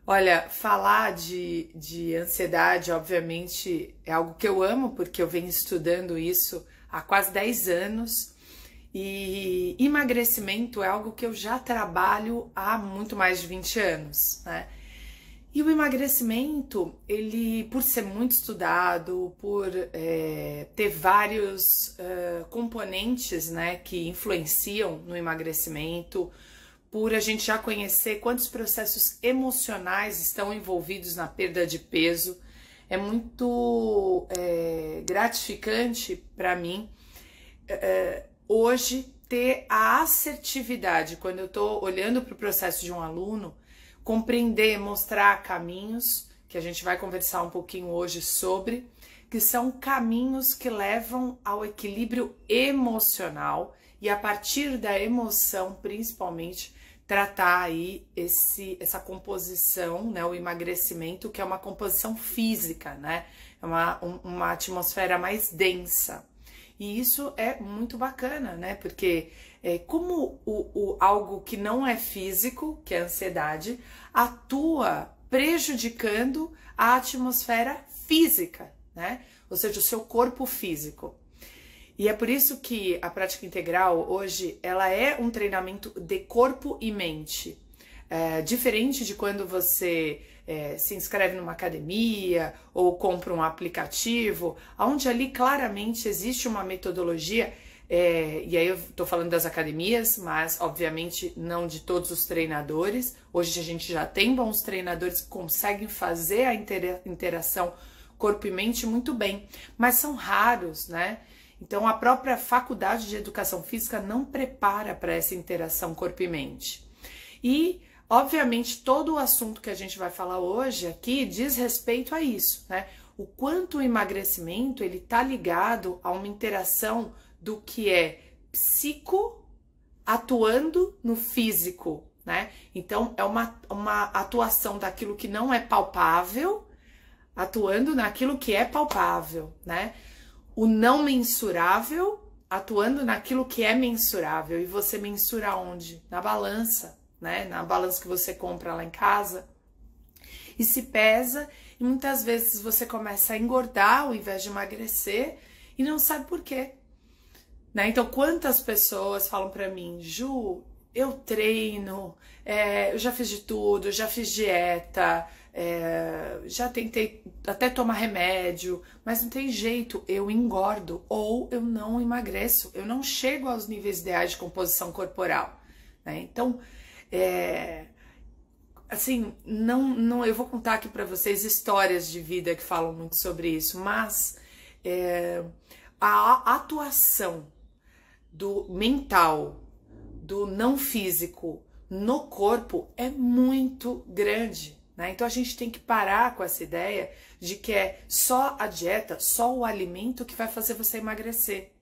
Olha, falar de ansiedade, obviamente, é algo que eu amo, porque eu venho estudando isso há quase 10 anos. E emagrecimento é algo que eu já trabalho há muito mais de 20 anos, né? E o emagrecimento, ele, por ser muito estudado, por ter vários componentes, né, que influenciam no emagrecimento, por a gente já conhecer quantos processos emocionais estão envolvidos na perda de peso, é muito gratificante para mim hoje ter a assertividade quando eu estou olhando para o processo de um aluno, compreender, mostrar caminhos, que a gente vai conversar um pouquinho hoje sobre, que são caminhos que levam ao equilíbrio emocional e a partir da emoção, principalmente, tratar aí essa composição, né, o emagrecimento, que é uma composição física, né, é uma atmosfera mais densa. E isso é muito bacana, né? Porque como algo que não é físico, que é a ansiedade, atua prejudicando a atmosfera física, né? Ou seja, o seu corpo físico. E é por isso que a prática integral hoje, ela é um treinamento de corpo e mente. Diferente de quando você se inscreve numa academia ou compra um aplicativo, onde ali claramente existe uma metodologia, e aí eu tô falando das academias, mas obviamente não de todos os treinadores. Hoje a gente já tem bons treinadores que conseguem fazer a interação corpo e mente muito bem, mas são raros, né? Então a própria faculdade de educação física não prepara para essa interação corpo e mente. E obviamente, todo o assunto que a gente vai falar hoje aqui diz respeito a isso, né? O quanto o emagrecimento ele tá ligado a uma interação do que é psico atuando no físico, né? Então, é uma atuação daquilo que não é palpável, atuando naquilo que é palpável, né? O não mensurável atuando naquilo que é mensurável. E você mensura onde? Na balança, né? Na balança que você compra lá em casa e se pesa, e muitas vezes você começa a engordar ao invés de emagrecer e não sabe por quê, né? Então, quantas pessoas falam pra mim: Ju, eu treino, eu já fiz de tudo, já fiz dieta, já tentei até tomar remédio, mas não tem jeito, eu engordo ou eu não emagreço, eu não chego aos níveis ideais de composição corporal, né? Então, assim, não, eu vou contar aqui para vocês histórias de vida que falam muito sobre isso, mas a atuação do mental, do não físico no corpo é muito grande, né? Então a gente tem que parar com essa ideia de que é só a dieta, só o alimento que vai fazer você emagrecer.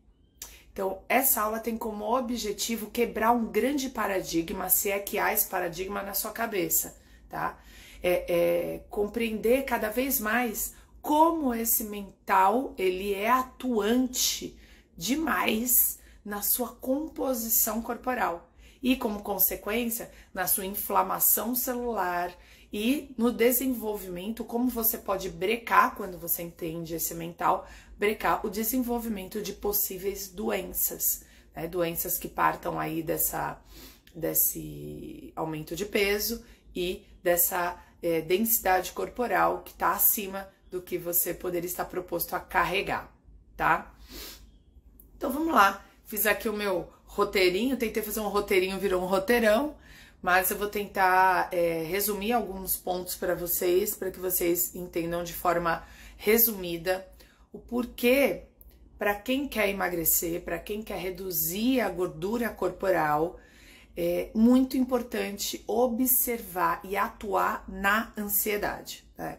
Então, essa aula tem como objetivo quebrar um grande paradigma, se é que há esse paradigma na sua cabeça, tá? Compreender cada vez mais como esse mental, ele é atuante demais na sua composição corporal e, como consequência, na sua inflamação celular e no desenvolvimento, como você pode brecar, quando você entende esse mental, brecar o desenvolvimento de possíveis doenças, né? Doenças que partam aí desse aumento de peso e dessa densidade corporal que está acima do que você poderia estar proposto a carregar, tá? Então vamos lá, fiz aqui o meu roteirinho, tentei fazer um roteirinho, virou um roteirão, mas eu vou tentar resumir alguns pontos para que vocês entendam de forma resumida o porquê, para quem quer emagrecer, para quem quer reduzir a gordura corporal, é muito importante observar e atuar na ansiedade, né?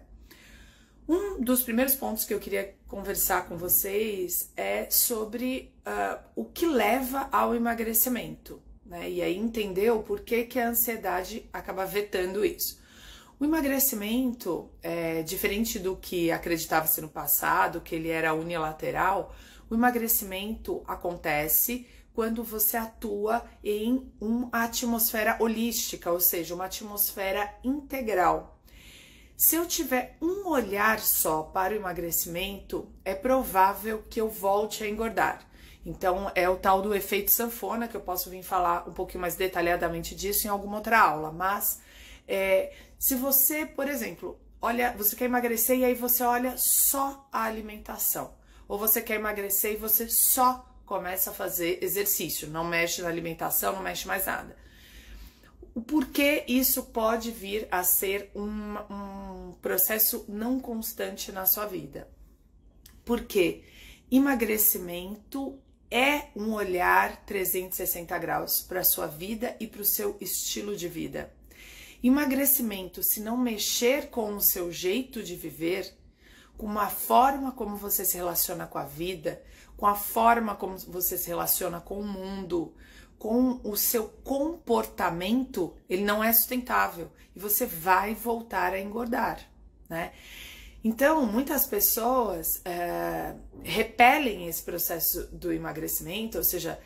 Um dos primeiros pontos que eu queria conversar com vocês é sobre o que leva ao emagrecimento, né? E aí entender o porquê que a ansiedade acaba vetando isso. O emagrecimento, diferente do que acreditava-se no passado, que ele era unilateral, o emagrecimento acontece quando você atua em uma atmosfera holística, ou seja, uma atmosfera integral. Se eu tiver um olhar só para o emagrecimento, é provável que eu volte a engordar. Então, é o tal do efeito sanfona, que eu posso vir falar um pouquinho mais detalhadamente disso em alguma outra aula. Mas, se você, por exemplo, você quer emagrecer e aí você olha só a alimentação. Ou você quer emagrecer e você só começa a fazer exercício, não mexe na alimentação, não mexe mais nada. O porquê isso pode vir a ser um processo não constante na sua vida? Porque emagrecimento é um olhar 360 graus para a sua vida e para o seu estilo de vida. Emagrecimento, se não mexer com o seu jeito de viver, com a forma como você se relaciona com a vida, com a forma como você se relaciona com o mundo, com o seu comportamento, ele não é sustentável e você vai voltar a engordar, né? Então, muitas pessoas repelem esse processo do emagrecimento, ou seja,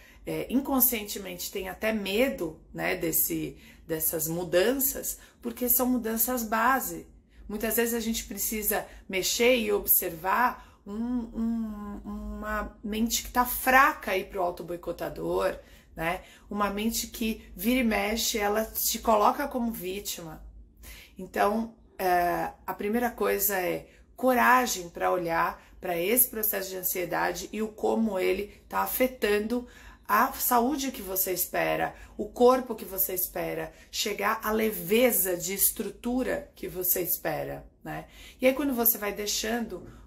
inconscientemente tem até medo, né, dessas mudanças, porque são mudanças base. Muitas vezes a gente precisa mexer e observar uma mente que está fraca aí para o auto-boicotador, né? Uma mente que vira e mexe, ela te coloca como vítima. Então, a primeira coisa é coragem para olhar para esse processo de ansiedade e o como ele está afetando a saúde que você espera, o corpo que você espera, chegar à leveza de estrutura que você espera, né? E aí quando você vai deixando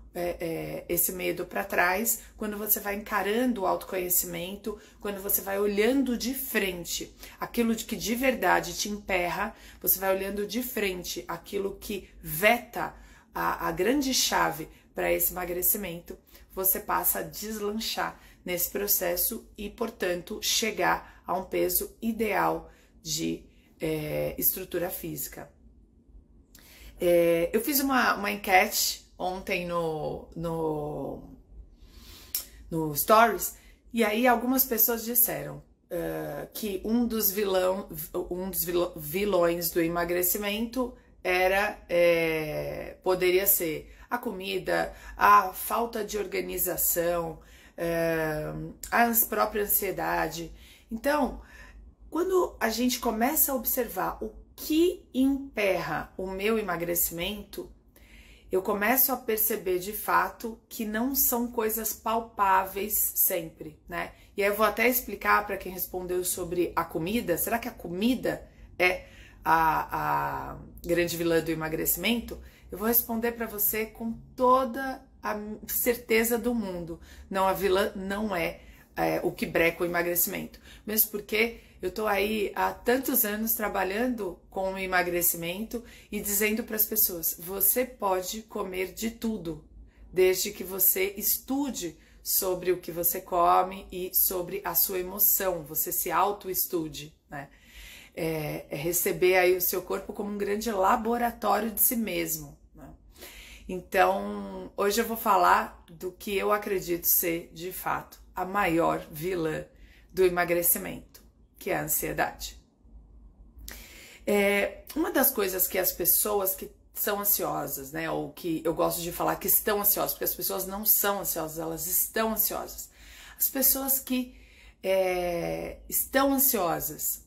esse medo para trás, quando você vai encarando o autoconhecimento, quando você vai olhando de frente aquilo que de verdade te emperra, você vai olhando de frente aquilo que veta a grande chave para esse emagrecimento, você passa a deslanchar nesse processo e, portanto, chegar a um peso ideal de estrutura física. Eu fiz uma enquete ontem no Stories, e aí algumas pessoas disseram que um dos vilões do emagrecimento poderia ser a comida, a falta de organização, a própria ansiedade. Então, quando a gente começa a observar o que emperra o meu emagrecimento, eu começo a perceber de fato que não são coisas palpáveis sempre, né? E aí eu vou até explicar para quem respondeu sobre a comida. Será que a comida é a grande vilã do emagrecimento? Eu vou responder para você com toda a certeza do mundo. Não, a vilã não é o que breca o emagrecimento. Mesmo porque eu tô aí há tantos anos trabalhando com o emagrecimento e dizendo para as pessoas, você pode comer de tudo, desde que você estude sobre o que você come e sobre a sua emoção, você se auto-estude, né? Receber aí o seu corpo como um grande laboratório de si mesmo, né? Então, hoje eu vou falar do que eu acredito ser, de fato, a maior vilã do emagrecimento, que é a ansiedade. Uma das coisas que as pessoas que são ansiosas, né, ou que eu gosto de falar que estão ansiosas, porque as pessoas não são ansiosas, elas estão ansiosas. As pessoas que estão ansiosas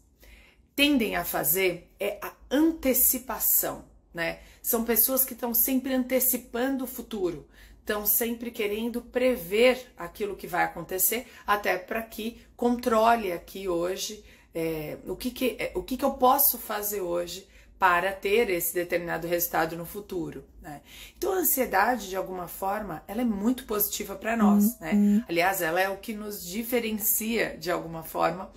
tendem a fazer a antecipação, né? São pessoas que estão sempre antecipando o futuro, estão sempre querendo prever aquilo que vai acontecer, até para que controle aqui hoje o que eu posso fazer hoje para ter esse determinado resultado no futuro, né? Então a ansiedade, de alguma forma, ela é muito positiva para nós, né? Aliás, ela é o que nos diferencia, de alguma forma,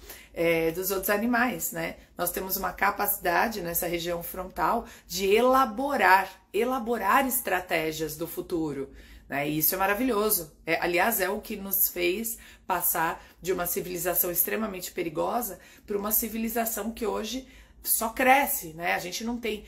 dos outros animais, né? Nós temos uma capacidade nessa região frontal de elaborar estratégias do futuro, né? E isso é maravilhoso. Aliás, é o que nos fez passar de uma civilização extremamente perigosa para uma civilização que hoje só cresce, né? A gente não tem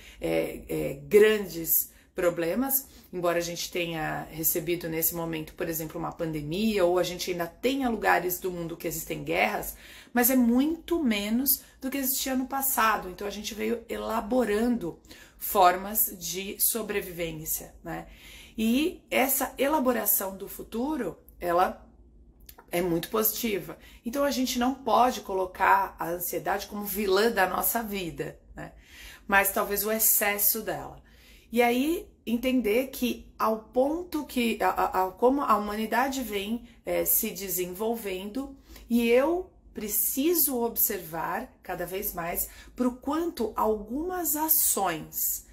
grandes problemas, embora a gente tenha recebido nesse momento, por exemplo, uma pandemia, ou a gente ainda tenha lugares do mundo que existem guerras, mas é muito menos do que existia no passado. Então a gente veio elaborando formas de sobrevivência, né? E essa elaboração do futuro, ela é muito positiva. Então a gente não pode colocar a ansiedade como vilã da nossa vida, né? Mas talvez o excesso dela. E aí entender que ao ponto que como a humanidade vem se desenvolvendo, e eu preciso observar cada vez mais pro quanto algumas ações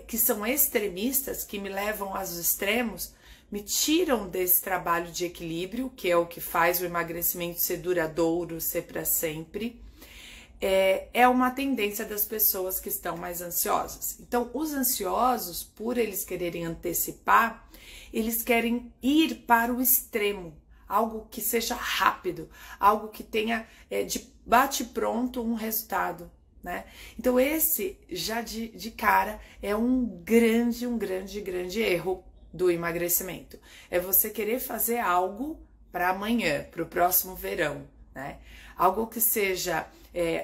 que são extremistas, que me levam aos extremos, me tiram desse trabalho de equilíbrio, que é o que faz o emagrecimento ser duradouro, ser para sempre. É uma tendência das pessoas que estão mais ansiosas. Então, os ansiosos, por eles quererem antecipar, eles querem ir para o extremo, algo que seja rápido, algo que tenha de bate-pronto um resultado, né? Então, esse já de cara é um grande erro do emagrecimento. É você querer fazer algo para amanhã, para o próximo verão, né? Algo que seja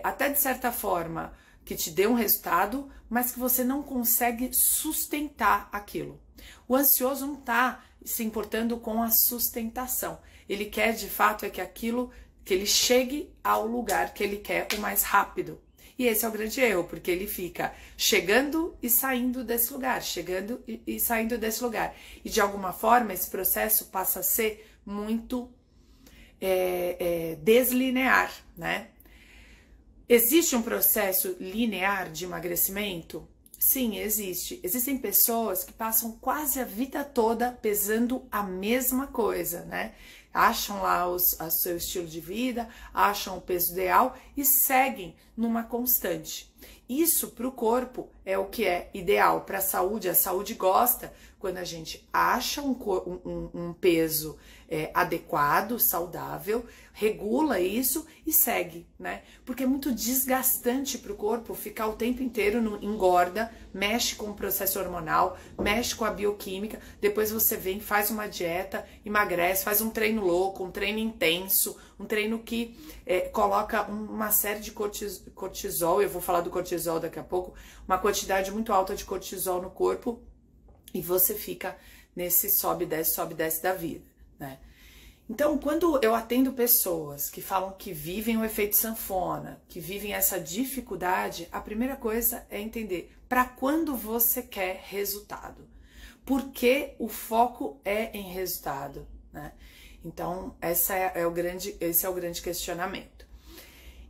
até de certa forma que te dê um resultado, mas que você não consegue sustentar aquilo. O ansioso não está se importando com a sustentação. Ele quer de fato que aquilo, que ele chegue ao lugar que ele quer o mais rápido. E esse é o grande erro, porque ele fica chegando e saindo desse lugar, chegando e saindo desse lugar. E de alguma forma esse processo passa a ser muito deslinear, né? Existe um processo linear de emagrecimento? Sim, existe. Existem pessoas que passam quase a vida toda pesando a mesma coisa, né? Acham lá o seu estilo de vida, acham o peso ideal e seguem numa constante. Isso para o corpo é o que é ideal. Para a saúde gosta quando a gente acha um peso adequado, saudável, regula isso e segue, né? Porque é muito desgastante para o corpo ficar o tempo inteiro no engorda, mexe com o processo hormonal, mexe com a bioquímica, depois você vem, faz uma dieta, emagrece, faz um treino louco, um treino intenso, um treino que coloca uma série de cortisol, eu vou falar do cortisol daqui a pouco, uma quantidade muito alta de cortisol no corpo, e você fica nesse sobe e desce da vida, né? Então, quando eu atendo pessoas que falam que vivem o efeito sanfona, que vivem essa dificuldade, a primeira coisa é entender para quando você quer resultado. Porque o foco é em resultado, né? Então, esse é o grande questionamento.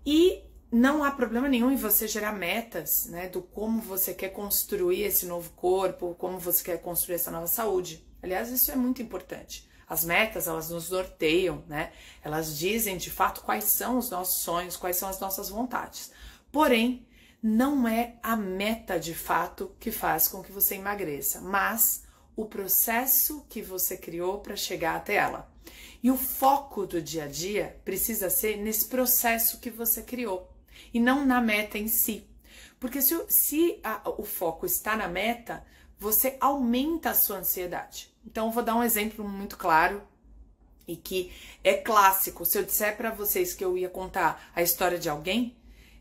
E não há problema nenhum em você gerar metas, né, do como você quer construir esse novo corpo, como você quer construir essa nova saúde. Aliás, isso é muito importante. As metas, elas nos norteiam, né? Elas dizem, de fato, quais são os nossos sonhos, quais são as nossas vontades. Porém, não é a meta, de fato, que faz com que você emagreça, mas o processo que você criou para chegar até ela. E o foco do dia a dia precisa ser nesse processo que você criou e não na meta em si. Porque se o foco está na meta, você aumenta a sua ansiedade. Então, eu vou dar um exemplo muito claro e que é clássico. Se eu disser para vocês que eu ia contar a história de alguém,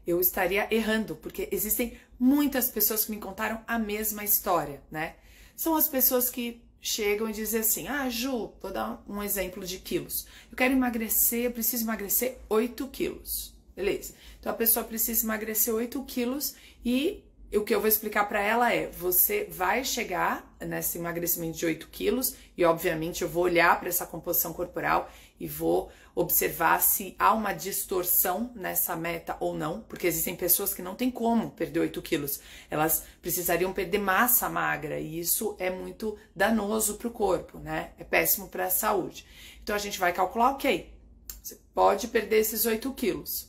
eu estaria errando, porque existem muitas pessoas que me contaram a mesma história, né? São as pessoas que chegam e dizem assim: ah, Ju, vou dar um exemplo de quilos. Eu quero emagrecer, eu preciso emagrecer 8 quilos. Beleza. Então, a pessoa precisa emagrecer 8 quilos e o que eu vou explicar para ela é: você vai chegar nesse emagrecimento de 8 quilos e, obviamente, eu vou olhar para essa composição corporal e vou observar se há uma distorção nessa meta ou não, porque existem pessoas que não tem como perder 8 quilos. Elas precisariam perder massa magra e isso é muito danoso para o corpo, né? É péssimo para a saúde. Então, a gente vai calcular, ok, você pode perder esses 8 quilos.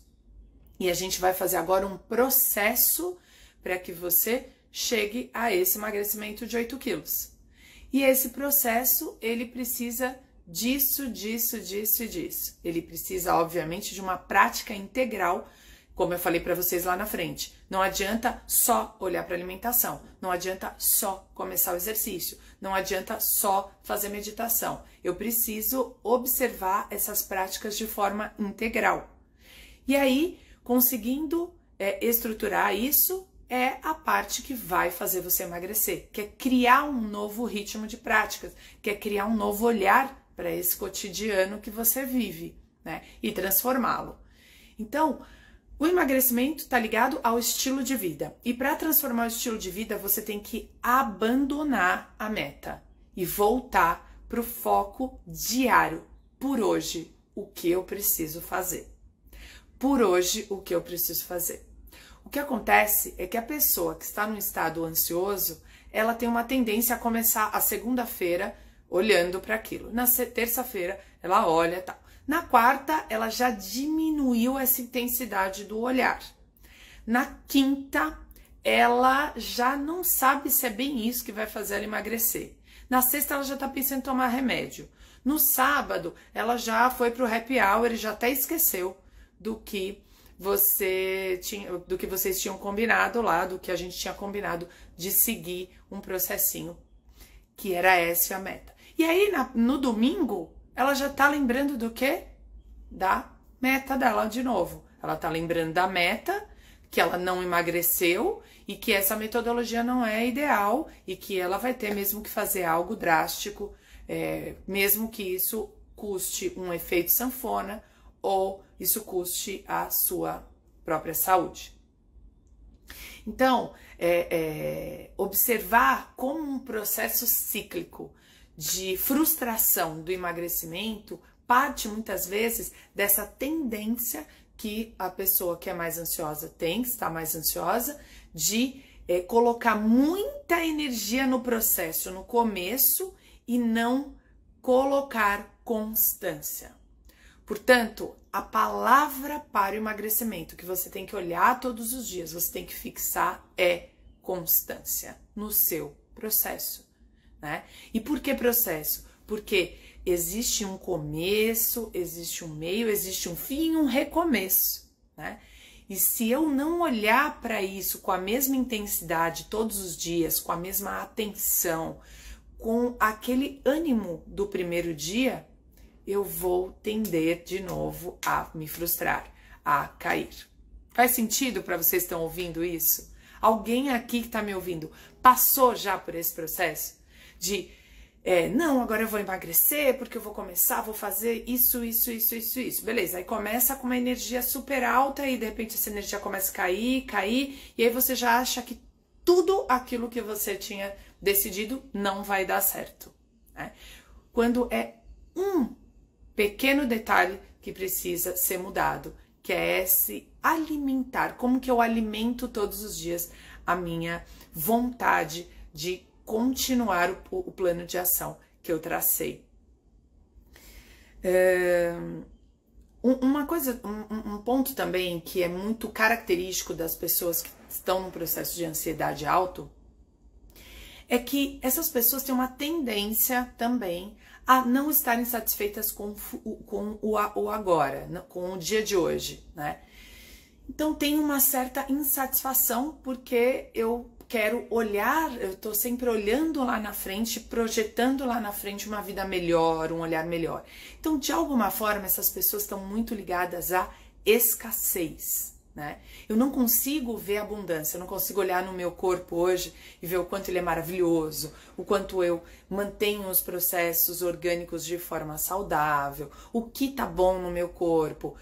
E a gente vai fazer agora um processo para que você chegue a esse emagrecimento de 8 quilos. E esse processo, ele precisa disso. Ele precisa, obviamente, de uma prática integral, como eu falei para vocês lá na frente. Não adianta só olhar para a alimentação, não adianta só começar o exercício, não adianta só fazer meditação. Eu preciso observar essas práticas de forma integral. E aí, conseguindo estruturar isso, é a parte que vai fazer você emagrecer, que é criar um novo ritmo de práticas, que é criar um novo olhar para esse cotidiano que você vive, né? E transformá-lo. Então, o emagrecimento está ligado ao estilo de vida. E para transformar o estilo de vida, você tem que abandonar a meta e voltar para o foco diário. Por hoje, o que eu preciso fazer? Por hoje, o que eu preciso fazer? O que acontece é que a pessoa que está num estado ansioso, ela tem uma tendência a começar a segunda-feira olhando para aquilo. Na terça-feira, ela olha e tal. Na quarta, ela já diminuiu essa intensidade do olhar. Na quinta, ela já não sabe se é bem isso que vai fazer ela emagrecer. Na sexta, ela já está pensando em tomar remédio. No sábado, ela já foi para o happy hour e já até esqueceu do que vocês tinham combinado lá, do que a gente tinha combinado de seguir um processinho, que era essa a meta. E aí, no domingo, ela já tá lembrando do quê? Da meta dela de novo. Ela tá lembrando da meta, que ela não emagreceu e que essa metodologia não é ideal e que ela vai ter mesmo que fazer algo drástico, mesmo que isso custe um efeito sanfona ou isso custe a sua própria saúde. Então, observar como um processo cíclico de frustração do emagrecimento parte muitas vezes dessa tendência que a pessoa que é mais ansiosa tem, que está mais ansiosa, de colocar muita energia no processo no começo e não colocar constância. Portanto, a palavra para o emagrecimento que você tem que olhar todos os dias, você tem que fixar é constância no seu processo, né? E por que processo? Porque existe um começo, existe um meio, existe um fim e um recomeço, né? E se eu não olhar para isso com a mesma intensidade todos os dias, com a mesma atenção, com aquele ânimo do primeiro dia, eu vou tender de novo a me frustrar, a cair. Faz sentido para vocês que estão ouvindo isso? Alguém aqui que está me ouvindo passou já por esse processo de não, agora eu vou emagrecer porque eu vou começar, vou fazer isso. Beleza, aí começa com uma energia super alta e de repente essa energia começa a cair, e aí você já acha que tudo aquilo que você tinha decidido não vai dar certo, né? Quando é um pequeno detalhe que precisa ser mudado, que é se alimentar. Como que eu alimento todos os dias a minha vontade de continuar o plano de ação que eu tracei. Um ponto também que é muito característico das pessoas que estão no processo de ansiedade alto é que essas pessoas têm uma tendência também a não estarem satisfeitas com o agora, com o dia de hoje, né? Então tem uma certa insatisfação porque eu quero olhar, eu tô sempre olhando lá na frente, projetando lá na frente uma vida melhor, um olhar melhor. Então, de alguma forma, essas pessoas estão muito ligadas à escassez, né? Eu não consigo ver abundância, eu não consigo olhar no meu corpo hoje e ver o quanto ele é maravilhoso, o quanto eu mantenho os processos orgânicos de forma saudável, o que tá bom no meu corpo,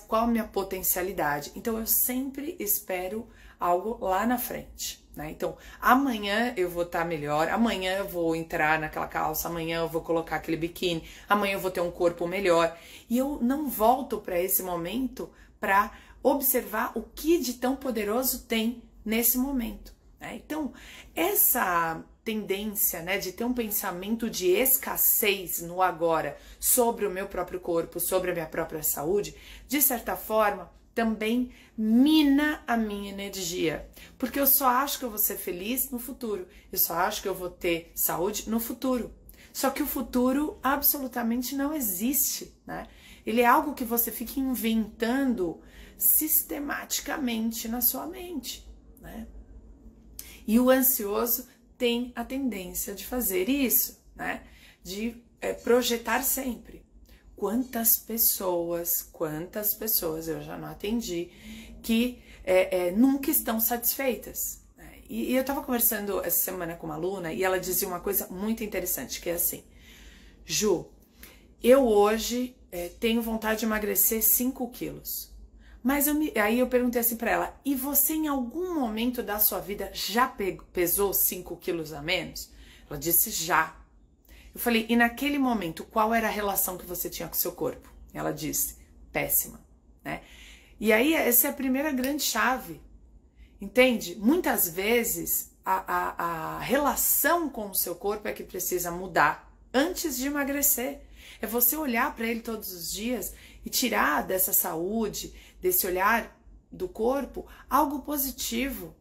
qual a minha potencialidade. Então eu sempre espero algo lá na frente, né? Então amanhã eu vou estar melhor, amanhã eu vou entrar naquela calça, amanhã eu vou colocar aquele biquíni, amanhã eu vou ter um corpo melhor. E eu não volto para esse momento para observar o que de tão poderoso tem nesse momento, né? Então, essa tendência, né, de ter um pensamento de escassez no agora sobre o meu próprio corpo, sobre a minha própria saúde, de certa forma, também mina a minha energia, porque eu só acho que eu vou ser feliz no futuro, eu só acho que eu vou ter saúde no futuro. Só que o futuro absolutamente não existe, né? Ele é algo que você fica inventando sistematicamente na sua mente, né? E o ansioso tem a tendência de fazer isso, né? De projetar sempre. Quantas pessoas eu já não atendi que nunca estão satisfeitas. E eu estava conversando essa semana com uma aluna e ela dizia uma coisa muito interessante, que é assim: Ju, eu hoje tenho vontade de emagrecer 5 quilos. Mas aí eu perguntei assim pra ela: e você em algum momento da sua vida já pesou 5 quilos a menos? Ela disse: já. Eu falei: e naquele momento, qual era a relação que você tinha com o seu corpo? Ela disse: péssima, né? E aí essa é a primeira grande chave, entende? Muitas vezes a relação com o seu corpo é que precisa mudar antes de emagrecer. É você olhar para ele todos os dias e tirar dessa saúde, desse olhar do corpo, algo positivo,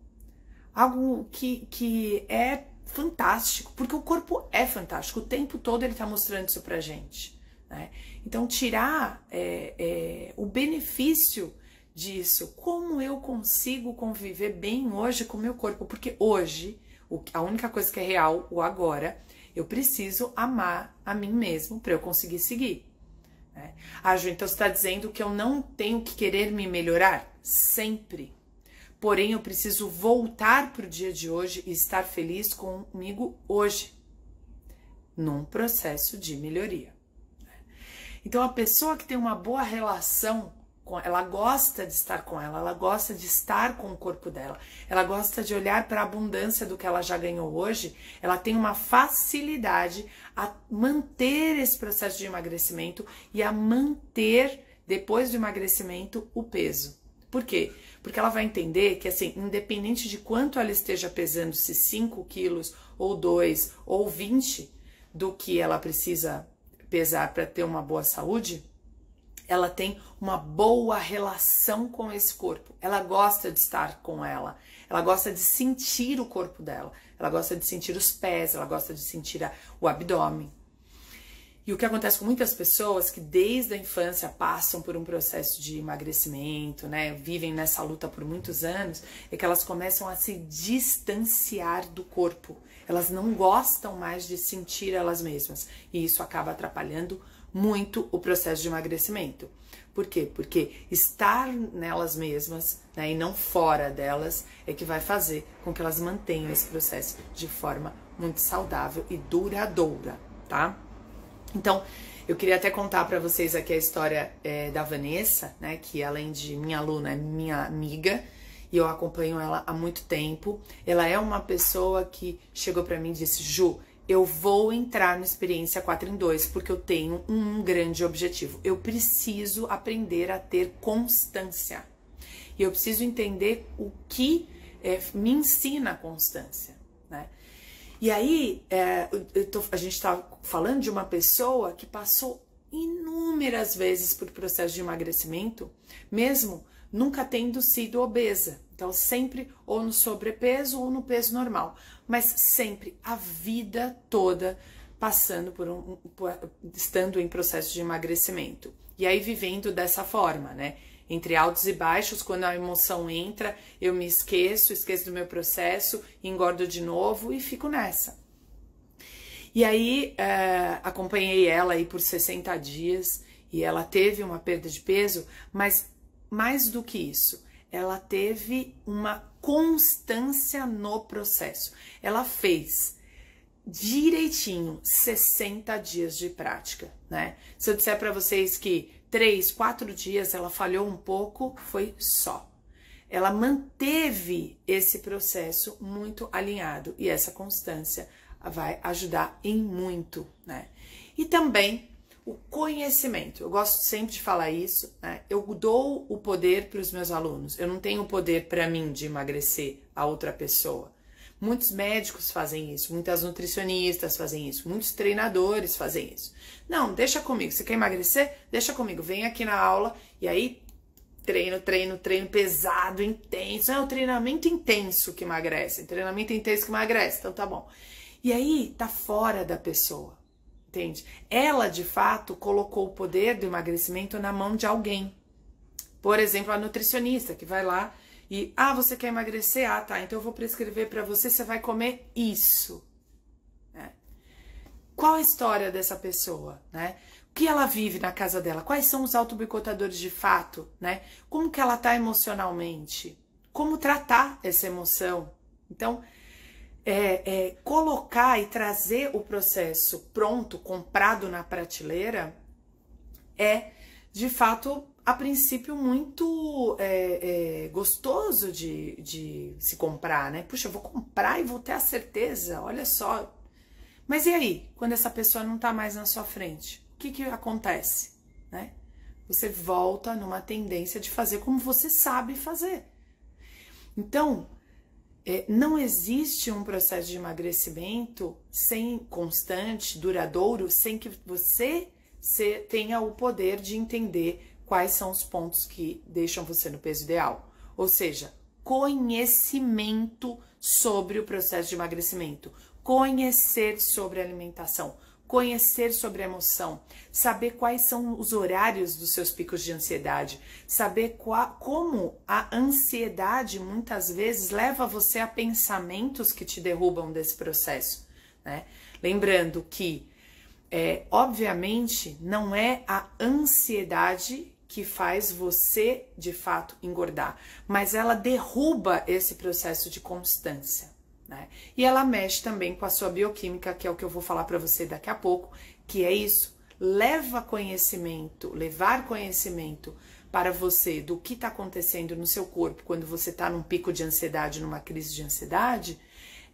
algo que é fantástico, porque o corpo é fantástico, o tempo todo ele tá mostrando isso pra gente, né? Então tirar o benefício disso, como eu consigo conviver bem hoje com o meu corpo, porque hoje, a única coisa que é real, o agora, eu preciso amar a mim mesmo para eu conseguir seguir. Ah, Ju, então você está dizendo que eu não tenho que querer me melhorar? Sempre. Porém, eu preciso voltar para o dia de hoje e estar feliz comigo hoje, num processo de melhoria. Então, a pessoa que tem uma boa relação ela gosta de estar com ela gosta de estar com o corpo dela, ela gosta de olhar para a abundância do que ela já ganhou hoje, ela tem uma facilidade a manter esse processo de emagrecimento e a manter, depois do emagrecimento, o peso. Por quê? Porque ela vai entender que, assim, independente de quanto ela esteja pesando, se 5 quilos, ou 2, ou 20, do que ela precisa pesar para ter uma boa saúde, ela tem uma boa relação com esse corpo. Ela gosta de estar com ela gosta de sentir o corpo dela, ela gosta de sentir os pés, ela gosta de sentir o abdômen. E o que acontece com muitas pessoas que desde a infância passam por um processo de emagrecimento, né, vivem nessa luta por muitos anos, é que elas começam a se distanciar do corpo. Elas não gostam mais de sentir elas mesmas. E isso acaba atrapalhando muito o processo de emagrecimento. Por quê? Porque estar nelas mesmas, né, e não fora delas, é que vai fazer com que elas mantenham esse processo de forma muito saudável e duradoura, tá? Então, eu queria até contar para vocês aqui a história da Vanessa, né, que além de minha aluna, é minha amiga, e eu acompanho ela há muito tempo. Ela é uma pessoa que chegou para mim e disse: Ju, eu vou entrar no Experiência 4 em 2 porque eu tenho um grande objetivo. Eu preciso aprender a ter constância. E eu preciso entender o que me ensina a constância, né? E aí, a gente tá falando de uma pessoa que passou inúmeras vezes por processo de emagrecimento, mesmo nunca tendo sido obesa. Então, sempre ou no sobrepeso ou no peso normal. Mas sempre, a vida toda, passando estando em processo de emagrecimento. E aí, vivendo dessa forma, né? Entre altos e baixos, quando a emoção entra, eu me esqueço do meu processo, engordo de novo e fico nessa. E aí, acompanhei ela aí por 60 dias e ela teve uma perda de peso, mas mais do que isso, ela teve uma constância no processo. Ela fez direitinho 60 dias de prática, né? Se eu disser para vocês que 3, 4 dias ela falhou um pouco, foi só. Ela manteve esse processo muito alinhado e essa constância vai ajudar em muito, né? E também o conhecimento. Eu gosto sempre de falar isso, né? Eu dou o poder para os meus alunos. Eu não tenho o poder para mim de emagrecer a outra pessoa. Muitos médicos fazem isso, muitas nutricionistas fazem isso, muitos treinadores fazem isso. Não, deixa comigo. Você quer emagrecer? Deixa comigo. Vem aqui na aula e aí treino pesado, intenso. É o treinamento intenso que emagrece. Treinamento intenso que emagrece. Então tá bom. E aí tá fora da pessoa, entende? Ela, de fato, colocou o poder do emagrecimento na mão de alguém. Por exemplo, a nutricionista que vai lá e, você quer emagrecer? Ah, tá, então eu vou prescrever para você, você vai comer isso. Né? Qual a história dessa pessoa, né? O que ela vive na casa dela? Quais são os auto-boicotadores de fato, né? Como que ela tá emocionalmente, como tratar essa emoção. Então, colocar e trazer o processo pronto, comprado na prateleira, é, de fato, a princípio, muito gostoso de se comprar, né? Puxa, eu vou comprar e vou ter a certeza, olha só. Mas e aí, quando essa pessoa não tá mais na sua frente? O que acontece, né? Você volta numa tendência de fazer como você sabe fazer. Então, não existe um processo de emagrecimento constante, duradouro, sem que você tenha o poder de entender quais são os pontos que deixam você no peso ideal. Ou seja, conhecimento sobre o processo de emagrecimento, conhecer sobre a alimentação, conhecer sobre a emoção, saber quais são os horários dos seus picos de ansiedade, saber como a ansiedade muitas vezes leva você a pensamentos que te derrubam desse processo, né? Lembrando que, obviamente, não é a ansiedade que faz você, de fato, engordar, mas ela derruba esse processo de constância, né? E ela mexe também com a sua bioquímica, que é o que eu vou falar para você daqui a pouco, que é isso, levar conhecimento para você do que está acontecendo no seu corpo quando você está num pico de ansiedade, numa crise de ansiedade,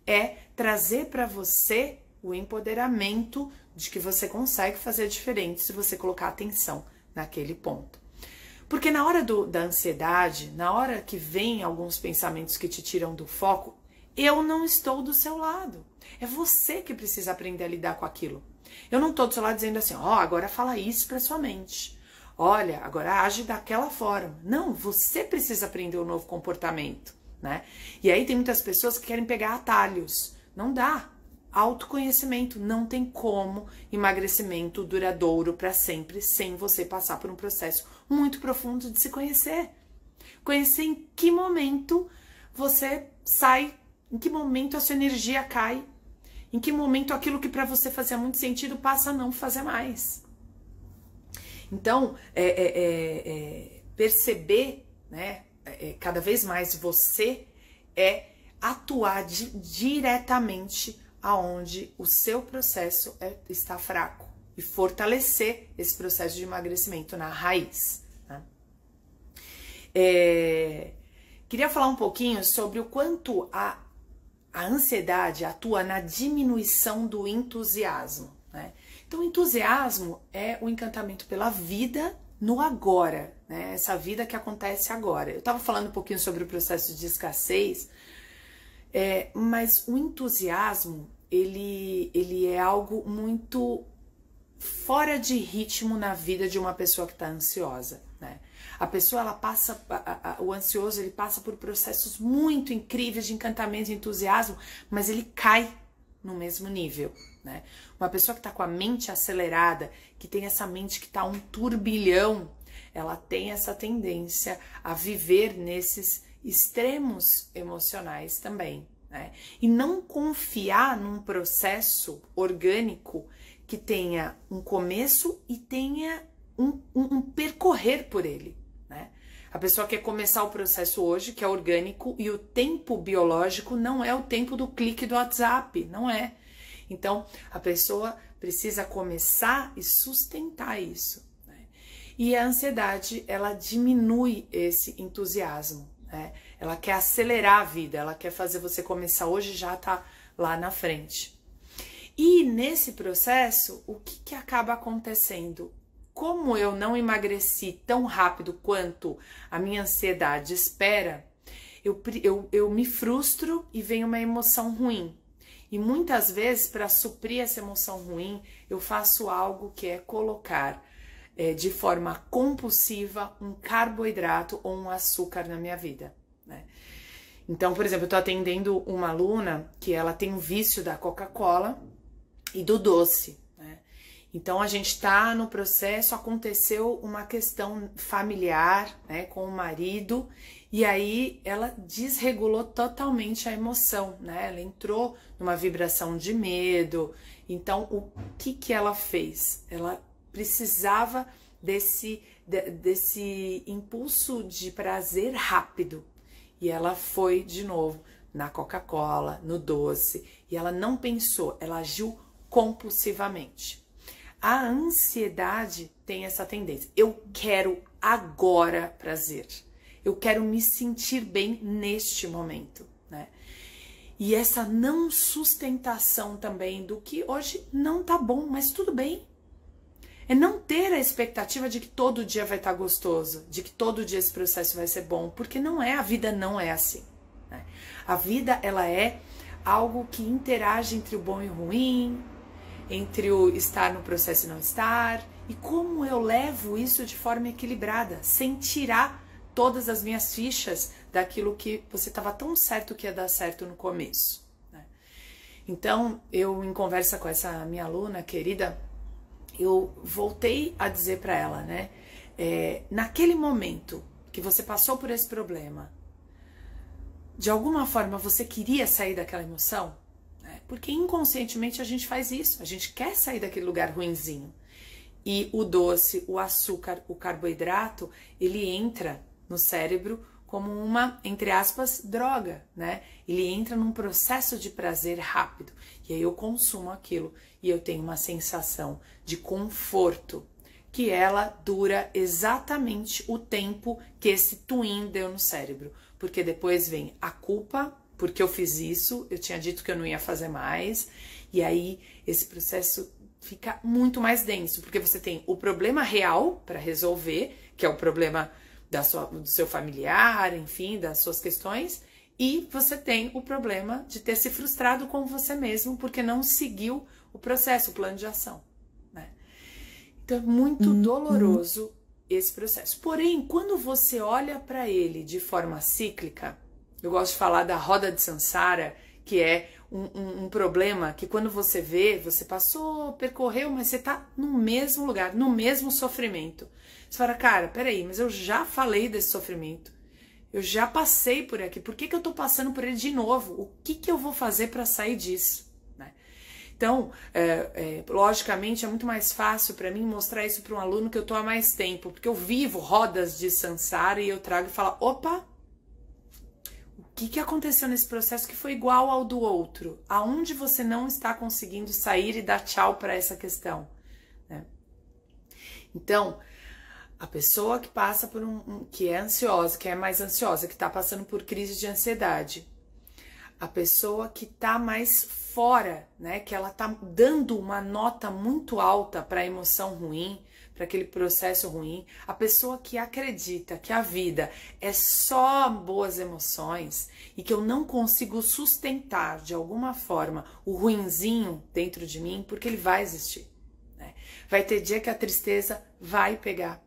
é trazer para você o empoderamento de que você consegue fazer diferente se você colocar atenção naquele ponto. Porque na hora da ansiedade, na hora que vem alguns pensamentos que te tiram do foco, eu não estou do seu lado. É você que precisa aprender a lidar com aquilo. Eu não estou do seu lado dizendo assim, agora fala isso para sua mente. Olha, agora age daquela forma. Não, você precisa aprender um novo comportamento, né? E aí tem muitas pessoas que querem pegar atalhos. Não dá. Autoconhecimento, não tem como emagrecimento duradouro para sempre sem você passar por um processo muito profundo de se conhecer. Conhecer em que momento você sai, em que momento a sua energia cai, em que momento aquilo que para você fazia muito sentido passa a não fazer mais. Então, perceber, né, cada vez mais você atuar diretamente aonde o seu processo está fraco e fortalecer esse processo de emagrecimento na raiz, né? Queria falar um pouquinho sobre o quanto a ansiedade atua na diminuição do entusiasmo, né? Então, o entusiasmo é o encantamento pela vida no agora, né? Essa vida que acontece agora. Eu estava falando um pouquinho sobre o processo de escassez, mas o entusiasmo, ele é algo muito fora de ritmo na vida de uma pessoa que está ansiosa, né? A pessoa, ela passa, o ansioso, ele passa por processos muito incríveis de encantamento e entusiasmo, mas ele cai no mesmo nível, né? Uma pessoa que está com a mente acelerada, que tem essa mente que está um turbilhão, ela tem essa tendência a viver nesses extremos emocionais também, né? E não confiar num processo orgânico que tenha um começo e tenha um percorrer por ele, né? A pessoa quer começar o processo hoje, que é orgânico, e o tempo biológico não é o tempo do clique do WhatsApp, não é. Então, a pessoa precisa começar e sustentar isso, né? E a ansiedade, ela diminui esse entusiasmo, né? Ela quer acelerar a vida, ela quer fazer você começar hoje e já tá lá na frente. E nesse processo, o que acaba acontecendo? Como eu não emagreci tão rápido quanto a minha ansiedade espera, eu me frustro e vem uma emoção ruim. E muitas vezes, para suprir essa emoção ruim, eu faço algo que é colocar de forma compulsiva um carboidrato ou um açúcar na minha vida, né? Então, por exemplo, eu tô atendendo uma aluna que ela tem um vício da Coca-Cola e do doce, né? Então, a gente tá no processo, aconteceu uma questão familiar, né, com o marido, e aí ela desregulou totalmente a emoção, né? Ela entrou numa vibração de medo. Então, o que ela fez? Ela precisava desse impulso de prazer rápido. E ela foi de novo na Coca-Cola, no doce, e ela não pensou, ela agiu compulsivamente. A ansiedade tem essa tendência. Eu quero agora prazer. Eu quero me sentir bem neste momento, né? E essa não sustentação também do que hoje não tá bom, mas tudo bem. É não ter a expectativa de que todo dia vai estar gostoso, de que todo dia esse processo vai ser bom, porque não é, a vida não é assim, né? A vida, ela é algo que interage entre o bom e o ruim, entre o estar no processo e não estar, e como eu levo isso de forma equilibrada, sem tirar todas as minhas fichas daquilo que você estava tão certo que ia dar certo no começo, né? Então, eu, em conversa com essa minha aluna querida, eu voltei a dizer para ela, né? Naquele momento que você passou por esse problema, de alguma forma você queria sair daquela emoção? Porque inconscientemente a gente faz isso, a gente quer sair daquele lugar ruinzinho. E o doce, o açúcar, o carboidrato, ele entra no cérebro como uma, entre aspas, droga, né? Ele entra num processo de prazer rápido. E aí eu consumo aquilo e eu tenho uma sensação de conforto, que ela dura exatamente o tempo que esse twin deu no cérebro. Porque depois vem a culpa, porque eu fiz isso, eu tinha dito que eu não ia fazer mais, e aí esse processo fica muito mais denso, porque você tem o problema real para resolver, que é o problema do seu familiar, enfim, das suas questões, e você tem o problema de ter se frustrado com você mesmo, porque não seguiu o processo, o plano de ação, né? Então é muito doloroso esse processo. Porém, quando você olha para ele de forma cíclica, eu gosto de falar da roda de Sansara, que é um problema que quando você vê, você passou, percorreu, mas você tá no mesmo lugar, no mesmo sofrimento. Você fala, cara, peraí, mas eu já falei desse sofrimento, eu já passei por aqui, por que eu tô passando por ele de novo? O que eu vou fazer para sair disso? Né? Então, logicamente, é muito mais fácil para mim mostrar isso para um aluno que eu tô há mais tempo, porque eu vivo rodas de Sansara e eu trago e falo, opa, o que aconteceu nesse processo que foi igual ao do outro? Aonde você não está conseguindo sair e dar tchau para essa questão? Né? Então, a pessoa que passa por que é ansiosa, que é mais ansiosa, que está passando por crise de ansiedade, a pessoa que está mais fora, né, que ela está dando uma nota muito alta para a emoção ruim, para aquele processo ruim, a pessoa que acredita que a vida é só boas emoções e que eu não consigo sustentar de alguma forma o ruinzinho dentro de mim, porque ele vai existir, né? Vai ter dia que a tristeza vai pegar,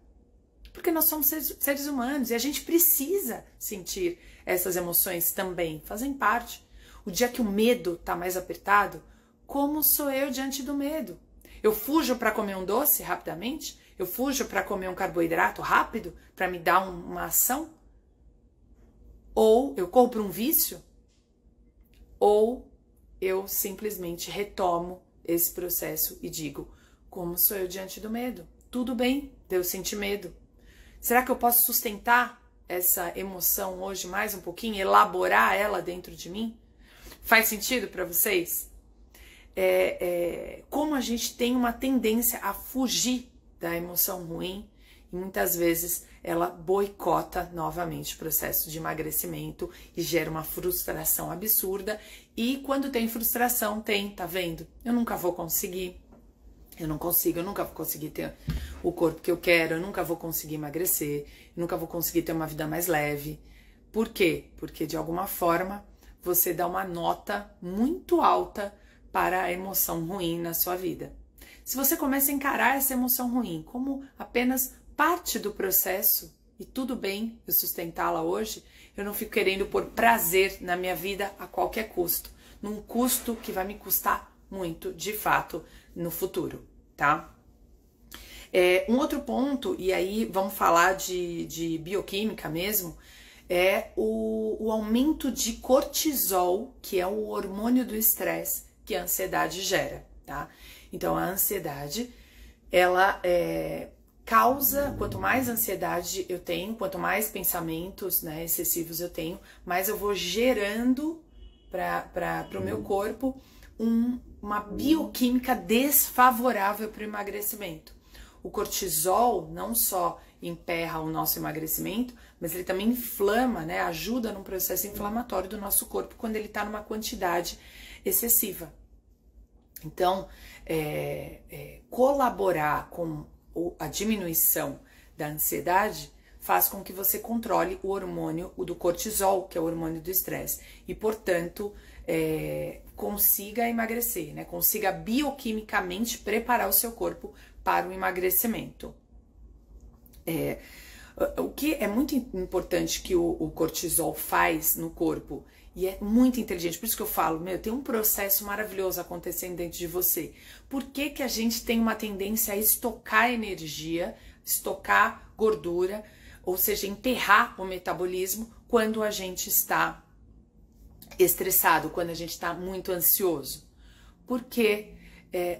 porque nós somos seres humanos e a gente precisa sentir essas emoções também, fazem parte. O dia que o medo tá mais apertado, como sou eu diante do medo? Eu fujo para comer um doce rapidamente? Eu fujo para comer um carboidrato rápido para me dar uma ação? Ou eu compro um vício? Ou eu simplesmente retomo esse processo e digo, como sou eu diante do medo? Tudo bem, eu senti medo. Será que eu posso sustentar essa emoção hoje mais um pouquinho, elaborar ela dentro de mim? Faz sentido para vocês? Como a gente tem uma tendência a fugir da emoção ruim e muitas vezes ela boicota novamente o processo de emagrecimento e gera uma frustração absurda. E quando tem frustração, tá vendo? Eu nunca vou conseguir. Eu nunca vou conseguir ter o corpo que eu quero, eu nunca vou conseguir emagrecer, eu nunca vou conseguir ter uma vida mais leve. Por quê? Porque de alguma forma você dá uma nota muito alta para a emoção ruim na sua vida. Se você começa a encarar essa emoção ruim como apenas parte do processo, e tudo bem eu sustentá-la hoje, eu não fico querendo pôr prazer na minha vida a qualquer custo, num custo que vai me custar muito, de fato, no futuro, tá? Um outro ponto, e aí vamos falar de bioquímica mesmo, é o aumento de cortisol, que é o hormônio do estresse que a ansiedade gera, tá? Então, a ansiedade, ela quanto mais ansiedade eu tenho, quanto mais pensamentos, né, excessivos eu tenho, mais eu vou gerando para o meu corpo uma bioquímica desfavorável para o emagrecimento. O cortisol não só emperra o nosso emagrecimento, mas ele também inflama, né, ajuda no processo inflamatório do nosso corpo quando ele está numa quantidade excessiva. Então, colaborar com a diminuição da ansiedade faz com que você controle o hormônio do cortisol, que é o hormônio do estresse, e, portanto, consiga emagrecer, né? Consiga bioquimicamente preparar o seu corpo para o emagrecimento. O que é muito importante que o cortisol faz no corpo, e é muito inteligente, por isso que eu falo, tem um processo maravilhoso acontecendo dentro de você. Por que que a gente tem uma tendência a estocar energia, estocar gordura, ou seja, emperrar o metabolismo quando a gente está estressado, quando a gente está muito ansioso? Porque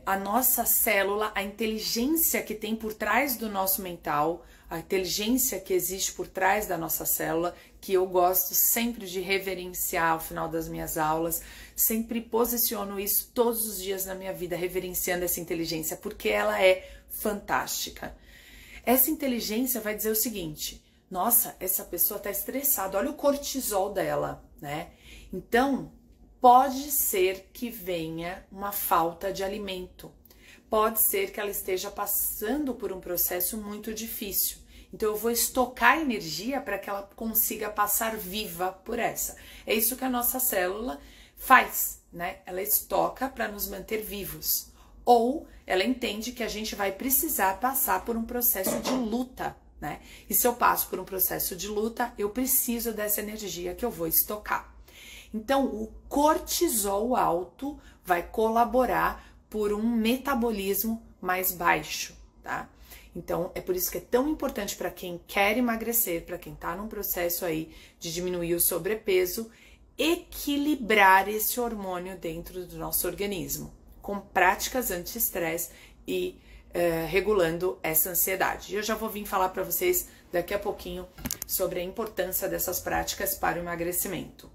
a nossa célula, a inteligência que tem por trás do nosso mental, a inteligência que existe por trás da nossa célula, que eu gosto sempre de reverenciar ao final das minhas aulas, sempre posiciono isso todos os dias na minha vida, reverenciando essa inteligência, porque ela é fantástica. Essa inteligência vai dizer o seguinte: nossa, essa pessoa está estressada, olha o cortisol dela, né? Então, pode ser que venha uma falta de alimento. Pode ser que ela esteja passando por um processo muito difícil. Então, eu vou estocar energia para que ela consiga passar viva por essa. É isso que a nossa célula faz, né? Ela estoca para nos manter vivos. Ou ela entende que a gente vai precisar passar por um processo de luta, né? E se eu passo por um processo de luta, eu preciso dessa energia que eu vou estocar. Então, o cortisol alto vai colaborar por um metabolismo mais baixo, tá? Então, é por isso que é tão importante para quem quer emagrecer, para quem tá num processo aí de diminuir o sobrepeso, equilibrar esse hormônio dentro do nosso organismo, com práticas anti-estresse e regulando essa ansiedade. Eu já vou vir falar para vocês daqui a pouquinho sobre a importância dessas práticas para o emagrecimento.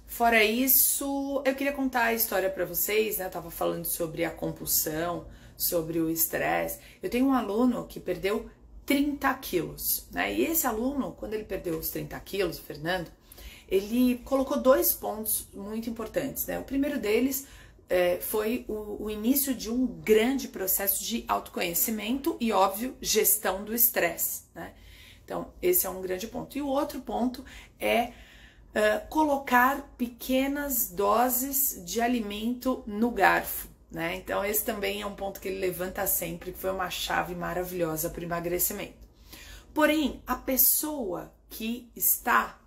Fora isso, eu queria contar a história para vocês, né? Eu tava falando sobre a compulsão, sobre o estresse. Eu tenho um aluno que perdeu 30 quilos, né? E esse aluno, quando ele perdeu os 30 quilos, o Fernando, ele colocou 2 pontos muito importantes, né? O primeiro deles foi o início de um grande processo de autoconhecimento e, óbvio, gestão do estresse, né? Então, esse é um grande ponto. E o outro ponto é colocar pequenas doses de alimento no garfo, né? Então, esse também é um ponto que ele levanta sempre, que foi uma chave maravilhosa para o emagrecimento. Porém, a pessoa que está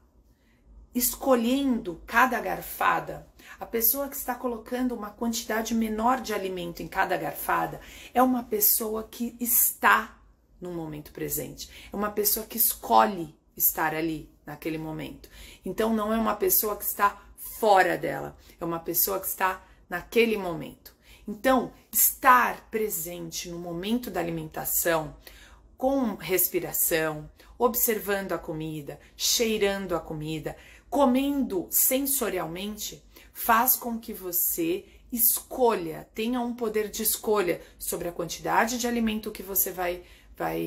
escolhendo cada garfada, a pessoa que está colocando uma quantidade menor de alimento em cada garfada, é uma pessoa que está no momento presente, é uma pessoa que escolhe estar ali naquele momento. Então, não é uma pessoa que está fora dela, é uma pessoa que está naquele momento. Então, estar presente no momento da alimentação, com respiração, observando a comida, cheirando a comida, comendo sensorialmente, faz com que você escolha, tenha um poder de escolha sobre a quantidade de alimento que você vai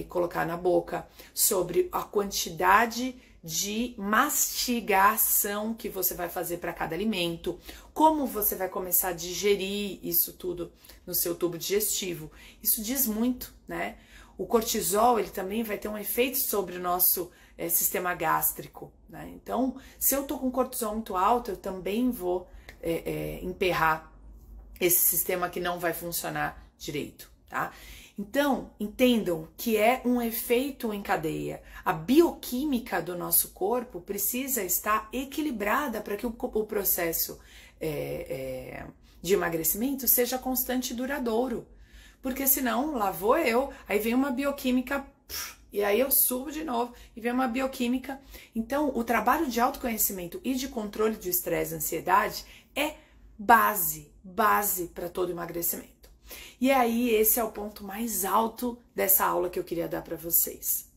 colocar na boca, sobre a quantidade de mastigação que você vai fazer para cada alimento, como você vai começar a digerir isso tudo no seu tubo digestivo. Isso diz muito, né? O cortisol, ele também vai ter um efeito sobre o nosso sistema gástrico, né? Então, se eu tô com cortisol muito alto, eu também vou emperrar esse sistema que não vai funcionar direito, tá? Então, entendam que é um efeito em cadeia. A bioquímica do nosso corpo precisa estar equilibrada para que o processo de emagrecimento seja constante e duradouro. Porque senão, lá vou eu, aí vem uma bioquímica, e aí eu subo de novo, e vem uma bioquímica. Então, o trabalho de autoconhecimento e de controle de estresse e ansiedade é base para todo emagrecimento. E aí, esse é o ponto mais alto dessa aula que eu queria dar para vocês.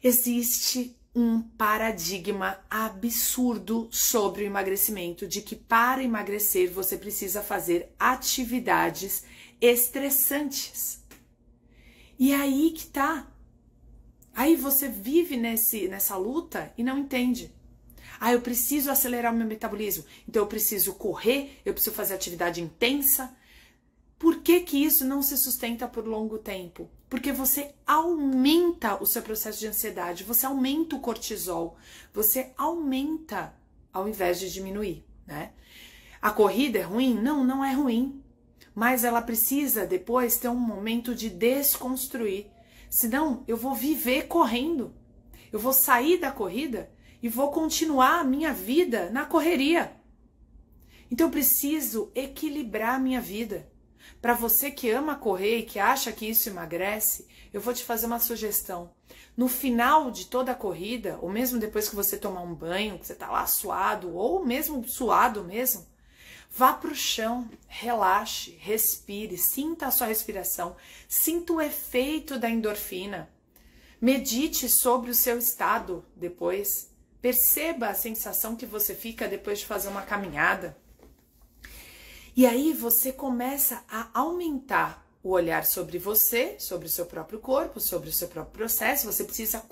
Existe um paradigma absurdo sobre o emagrecimento, de que para emagrecer você precisa fazer atividades estressantes. E aí que tá. Aí você vive nessa luta e não entende. Eu preciso acelerar o meu metabolismo, então eu preciso correr, eu preciso fazer atividade intensa. Por que que isso não se sustenta por longo tempo? Porque você aumenta o seu processo de ansiedade, você aumenta o cortisol, você aumenta ao invés de diminuir, né? A corrida é ruim? Não, não é ruim. Mas ela precisa depois ter um momento de desconstruir. Senão eu vou viver correndo. Eu vou sair da corrida e vou continuar a minha vida na correria. Então eu preciso equilibrar a minha vida. Para você que ama correr e que acha que isso emagrece, eu vou te fazer uma sugestão. No final de toda a corrida, ou mesmo depois que você tomar um banho, que você tá lá suado, ou mesmo suado mesmo, vá pro chão, relaxe, respire, sinta a sua respiração, sinta o efeito da endorfina. Medite sobre o seu estado depois. Perceba a sensação que você fica depois de fazer uma caminhada. E aí você começa a aumentar o olhar sobre você, sobre o seu próprio corpo, sobre o seu próprio processo. Você precisa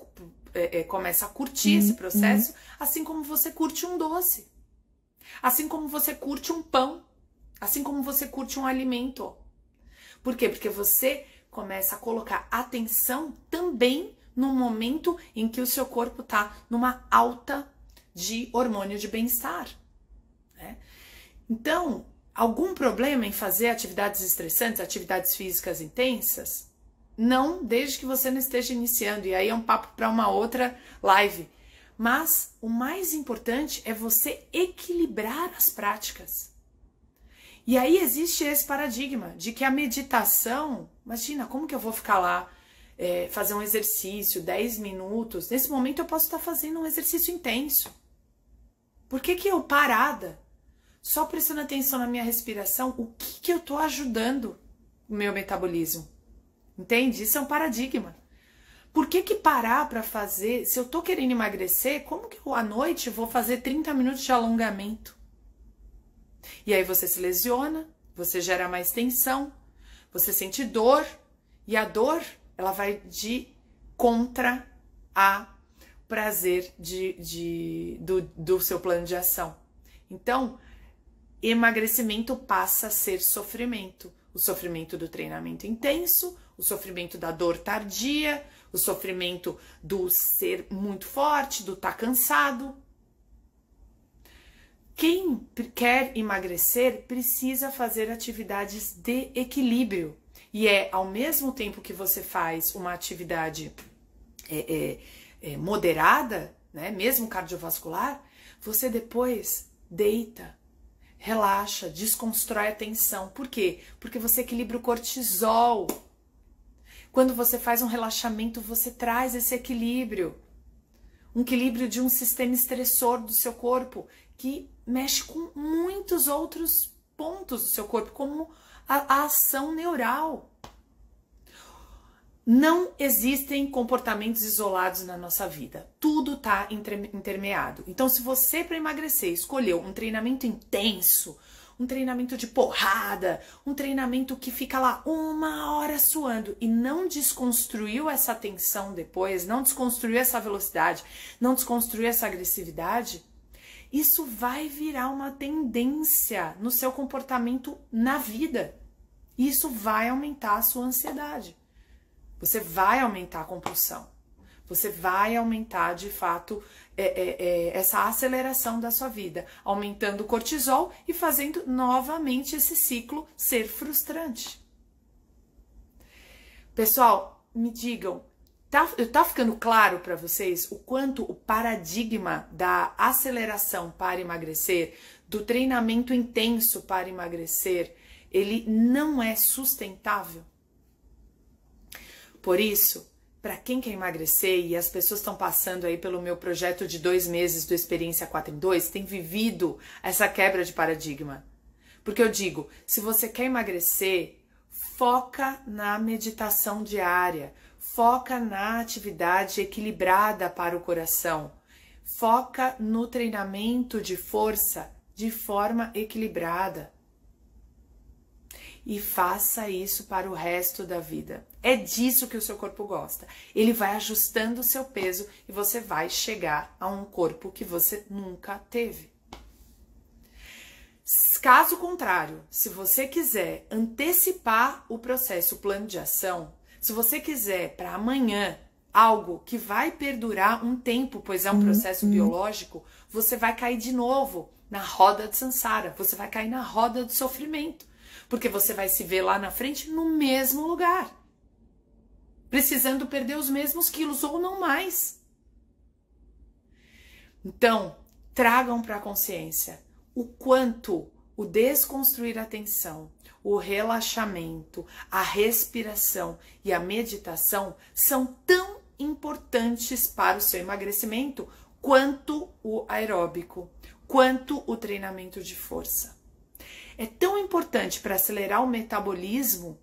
começa a curtir esse processo, assim como você curte um doce, assim como você curte um pão, assim como você curte um alimento. Por quê? Porque você começa a colocar atenção também no momento em que o seu corpo está numa alta de hormônio de bem-estar, né? Então, algum problema em fazer atividades estressantes, atividades físicas intensas? Não, desde que você não esteja iniciando. E aí é um papo para uma outra live. Mas o mais importante é você equilibrar as práticas. E aí existe esse paradigma de que a meditação... Imagina, como que eu vou ficar lá, fazer um exercício, 10 minutos? Nesse momento eu posso estar fazendo um exercício intenso. Por que que eu parada, só prestando atenção na minha respiração, o que eu estou ajudando o meu metabolismo? Entende? Isso é um paradigma. Por que que parar para fazer, se eu estou querendo emagrecer, como que eu à noite vou fazer 30 minutos de alongamento? E aí você se lesiona, você gera mais tensão, você sente dor, e a dor, ela vai de contra a prazer do seu plano de ação. Então, emagrecimento passa a ser sofrimento. O sofrimento do treinamento intenso, o sofrimento da dor tardia, o sofrimento do ser muito forte, do estar cansado. Quem quer emagrecer precisa fazer atividades de equilíbrio. E ao mesmo tempo que você faz uma atividade moderada, né, mesmo cardiovascular, você depois deita, relaxa, desconstrói a tensão. Por quê? Porque você equilibra o cortisol. Quando você faz um relaxamento, você traz esse equilíbrio. Um equilíbrio de um sistema estressor do seu corpo que mexe com muitos outros pontos do seu corpo, como a ação neural. Não existem comportamentos isolados na nossa vida. Tudo está intermeado. Então, se você, para emagrecer, escolheu um treinamento intenso, um treinamento de porrada, um treinamento que fica lá 1 hora suando e não desconstruiu essa tensão depois, não desconstruiu essa velocidade, não desconstruiu essa agressividade, isso vai virar uma tendência no seu comportamento na vida. Isso vai aumentar a sua ansiedade. Você vai aumentar a compulsão. Você vai aumentar, de fato, essa aceleração da sua vida, aumentando o cortisol e fazendo novamente esse ciclo ser frustrante. Pessoal, me digam, tá ficando claro para vocês o quanto o paradigma da aceleração para emagrecer, do treinamento intenso para emagrecer, ele não é sustentável? Por isso, para quem quer emagrecer, e as pessoas estão passando aí pelo meu projeto de 2 meses do Experiência 4 em 2, tem vivido essa quebra de paradigma. Porque eu digo, se você quer emagrecer, foca na meditação diária, foca na atividade equilibrada para o coração, foca no treinamento de força de forma equilibrada. E faça isso para o resto da vida. É disso que o seu corpo gosta. Ele vai ajustando o seu peso e você vai chegar a um corpo que você nunca teve. Caso contrário, se você quiser antecipar o processo, o plano de ação, se você quiser para amanhã algo que vai perdurar um tempo, pois é um processo biológico, você vai cair de novo na roda de samsara, você vai cair na roda do sofrimento. Porque você vai se ver lá na frente no mesmo lugar, precisando perder os mesmos quilos ou não mais. Então, tragam para a consciência o quanto o desconstruir a tensão, o relaxamento, a respiração e a meditação são tão importantes para o seu emagrecimento quanto o aeróbico, quanto o treinamento de força. É tão importante para acelerar o metabolismo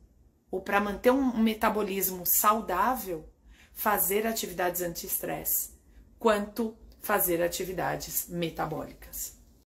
ou para manter um metabolismo saudável fazer atividades anti-estresse quanto fazer atividades metabólicas.